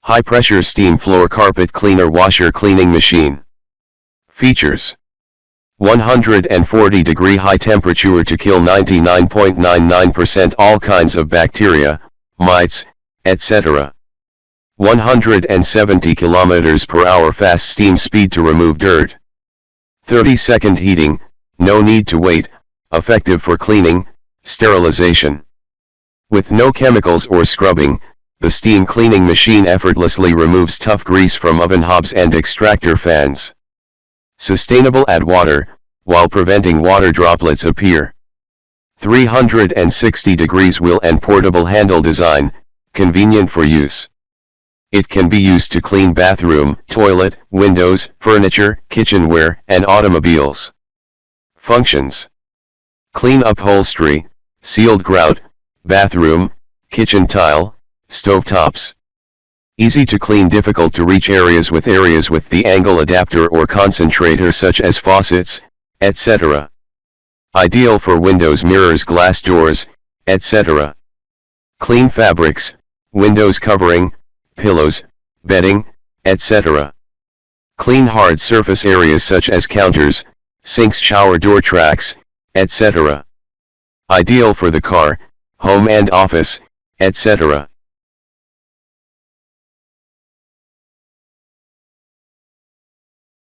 High-pressure steam floor carpet cleaner washer cleaning machine. Features: 140-degree high temperature to kill 99.99% all kinds of bacteria, mites, etc. 170 km/h fast steam speed to remove dirt. 30-second heating, no need to wait, effective for cleaning, sterilization. With no chemicals or scrubbing, the steam cleaning machine effortlessly removes tough grease from oven hobs and extractor fans. Sustainable add water, while preventing water droplets appear. 360 degrees wheel and portable handle design, convenient for use. It can be used to clean bathroom, toilet, windows, furniture, kitchenware, and automobiles. Functions: clean upholstery, sealed grout, bathroom, kitchen tile, stovetops. Easy to clean, difficult to reach areas with the angle adapter or concentrator such as faucets, etc. Ideal for windows, mirrors, glass doors, etc. Clean fabrics, windows covering, pillows, bedding, etc. Clean hard surface areas such as counters, sinks, shower door tracks, etc. Ideal for the car, home and office, etc.